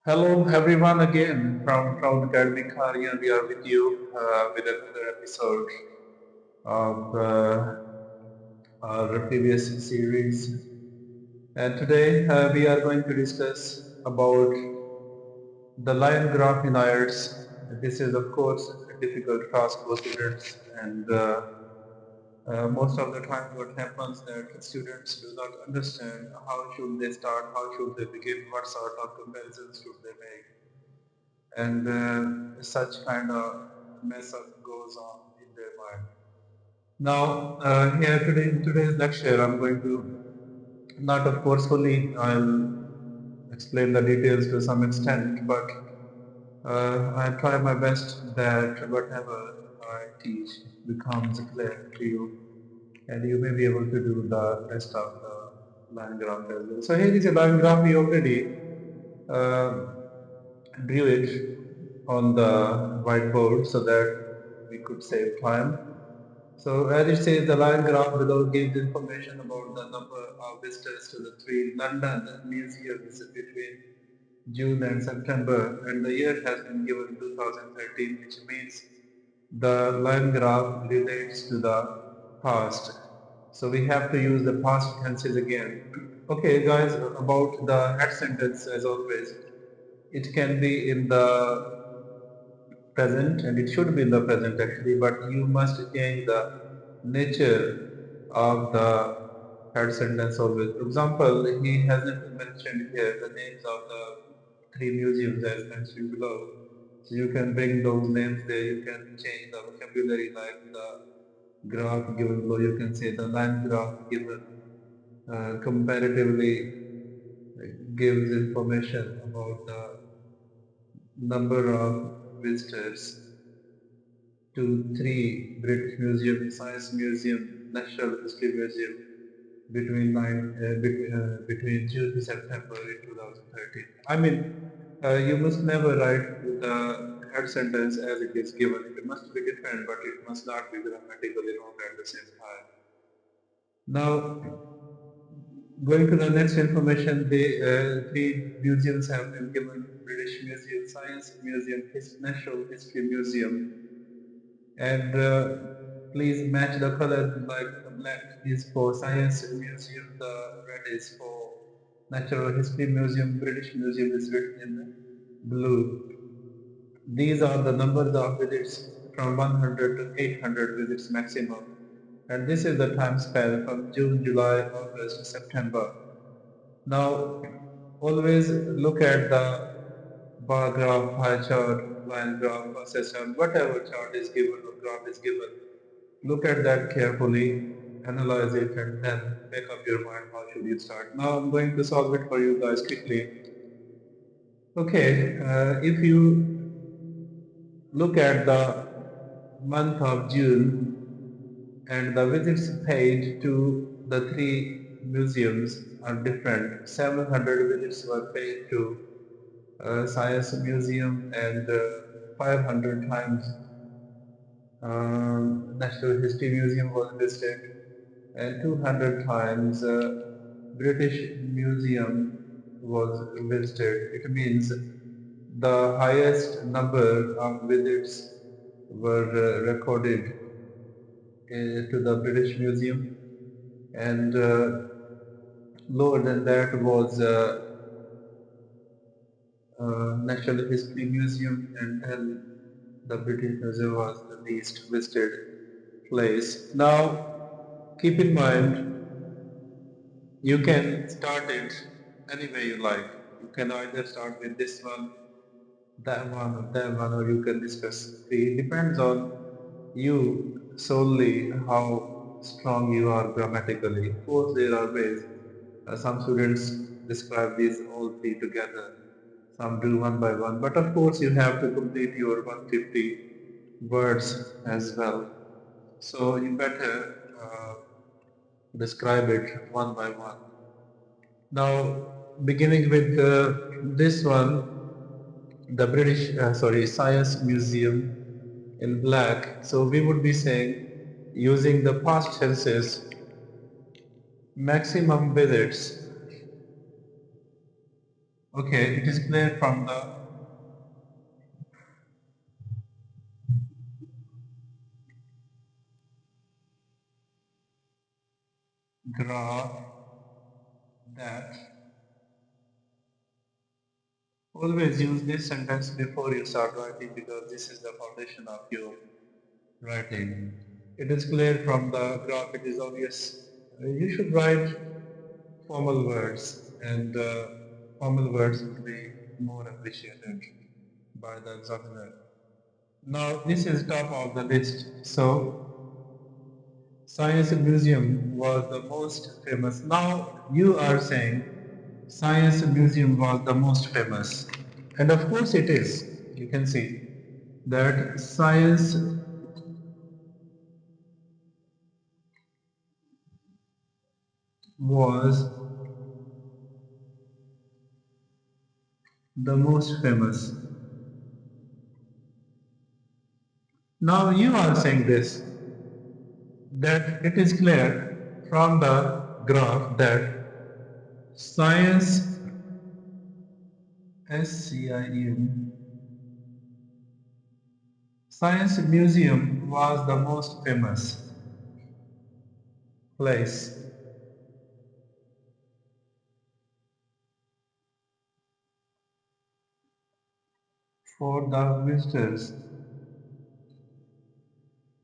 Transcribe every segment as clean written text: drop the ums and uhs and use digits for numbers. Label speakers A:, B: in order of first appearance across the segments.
A: Hello everyone again from Academic Writing. We are with you with another episode of our previous series. And today we are going to discuss about the line graph in IELTS. This is of course a difficult task for students, and most of the time what happens that students do not understand how should they start, how should they begin, what sort of comparisons should they make, and such kind of mess up goes on in their mind. Now, here today in today's lecture, I'm going to not of course fully I'll explain the details to some extent, but I try my best that whatever I teach becomes clear to you, and you may be able to do the rest of the line graph as well. So here is a line graph. We already uh, drew it on the whiteboard so that we could save time. So as it says, the line graph below gives information about the number of visitors to the three London museums between June and September, and the year has been given 2013, which means the line graph relates to the past. So we have to use the past tenses again. Okay, guys, about the head sentence as always, it can be in the present, and it should be in the present actually, but you must change the nature of the head sentence always. For example, he hasn't mentioned here the names of the three museums as mentioned below, so you can bring those names there. You can change the vocabulary, like the graph given below, you can say the line graph given comparatively gives information about the number of visitors to three British Museum, Science Museum, National History Museum between June to September in 2013. I mean, you must never write the head sentence as it is given. It must be different, but it must not be grammatically wrong at the same time. Now, going to the next information, the three museums have been given: British Museum, Science Museum, National History Museum, and please match the color, like the black is for Science Museum, the red is for Natural History Museum, British Museum is written in blue. These are the numbers of visits from 100 to 800 visits maximum, and this is the time span from June, July, August, September. Now always look at the bar graph, pie chart, line graph, system, whatever chart is given or graph is given. Look at that carefully, analyze it, and then make up your mind how should you start. Now I'm going to solve it for you guys quickly. Okay, if you look at the month of June and the visits paid to the three museums are different. 700 visits were paid to Science Museum, and 500 times National History Museum was visited, and 200 times British Museum was visited. It means the highest number of visits were recorded to the British Museum, and lower than that was National History Museum, and then the British Museum was the least visited place. Now, keep in mind, you can start it any way you like. You can either start with this one, or that one, or you can discuss three. It depends on you solely how strong you are grammatically. Of course, there are ways. Some students describe these all three together. Some do one by one. But of course, you have to complete your 150 words as well. So you better describe it one by one. Now, beginning with this one, the Science Museum in black. So we would be saying, using the past tenses, maximum visits Okay, it is clear from the graph that always use this sentence before you start writing because this is the foundation of your writing. It is clear from the graph, it is obvious. You should write formal words and formal words would be more appreciated by the examiner. Now this is top of the list. So Science Museum was the most famous. Now you are saying Science Museum was the most famous. And of course it is. You can see that science was the most famous. Now you are saying this, that it is clear from the graph that science SCIM Science Museum was the most famous place for the visitors.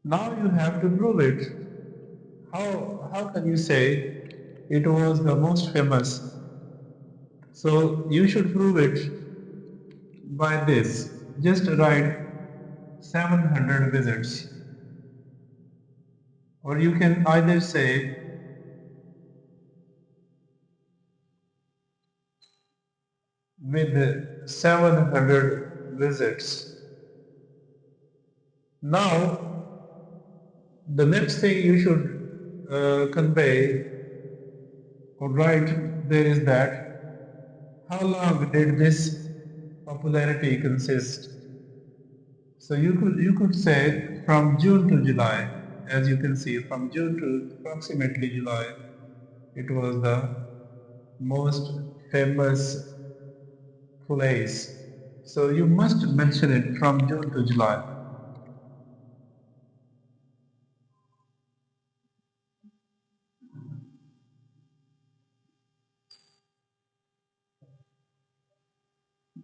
A: Now you have to prove it. How can you say it was the most famous? So you should prove it by this. Just write 700 visits. Or you can either say with 700 visits. Now, the next thing you should convey or write there is that how long did this popularity consist? So you could say from June to July, as you can see, from June to approximately July, it was the most famous place. So you must mention it from June to July.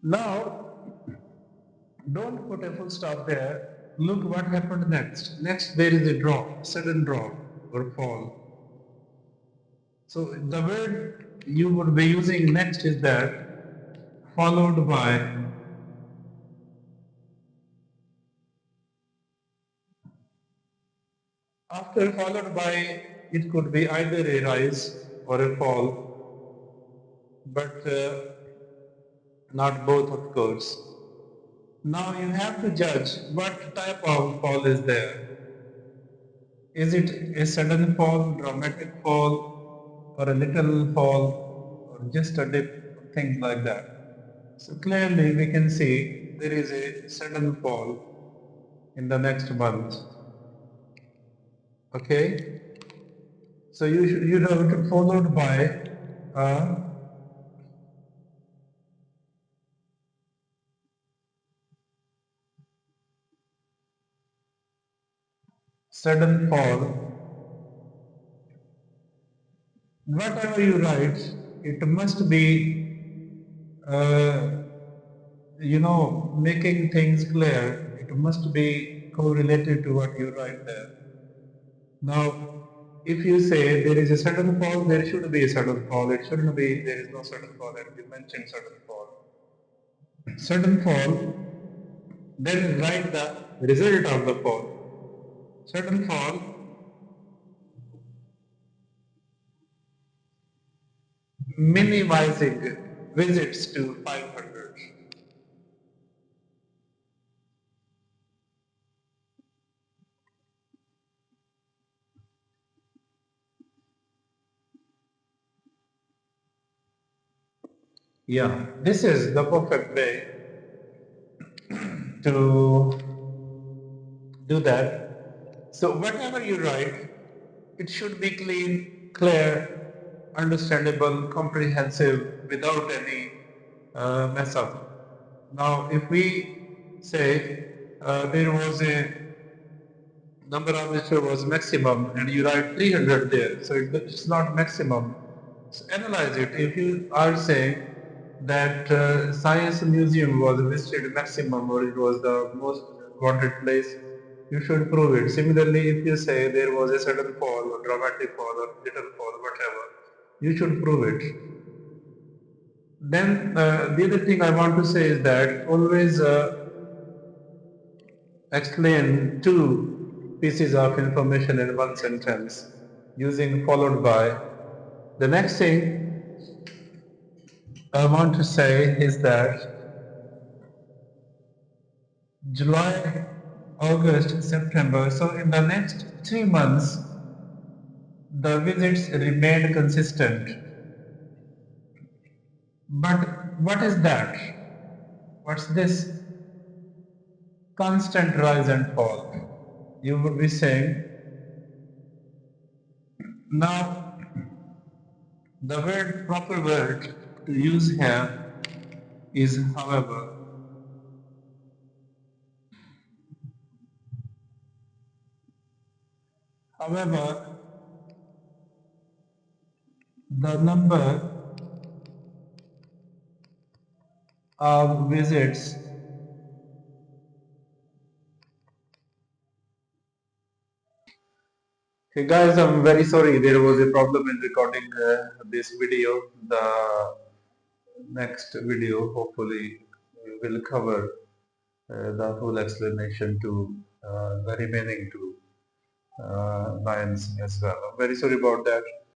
A: Now, don't put a full stop there. Look what happened next. Next, there is a drop, sudden drop or fall. So the word you would be using next is that followed by. After followed by, it could be either a rise or a fall, but not both, of course. Now you have to judge what type of fall is there. Is it a sudden fall, dramatic fall, or a little fall, or just a dip, or things like that? So clearly we can see there is a sudden fall in the next month. Okay, so you wrote followed by a sudden fall. Whatever you write, it must be, uh, making things clear. It must be correlated to what you write there. Now, if you say there is a sudden fall, there should be a sudden fall. It shouldn't be there is no sudden fall, and you mentioned sudden fall. Sudden fall, then write the result of the fall. Sudden fall, minimizing visits to 500. Yeah, this is the perfect way to do that. So whatever you write, it should be clean, clear, understandable, comprehensive, without any mess up. Now, if we say there was a number of which was maximum and you write 300 there, so it's not maximum. So analyze it. If you are saying that science museum was visited maximum or it was the most wanted place, you should prove it. Similarly, if you say there was a sudden fall or dramatic fall or little fall, whatever, you should prove it. Then the other thing I want to say is that always explain two pieces of information in one sentence using followed by. The next thing I want to say is that July, August, September, so in the next 3 months, the visits remained consistent. But what is that? What's this constant rise and fall? You would be saying, now the proper word to use here is however. However, the number of visits. Hey guys, I'm very sorry. There was a problem in recording this video. The next video, hopefully, will cover the whole explanation to the remaining two lines as well. I'm very sorry about that.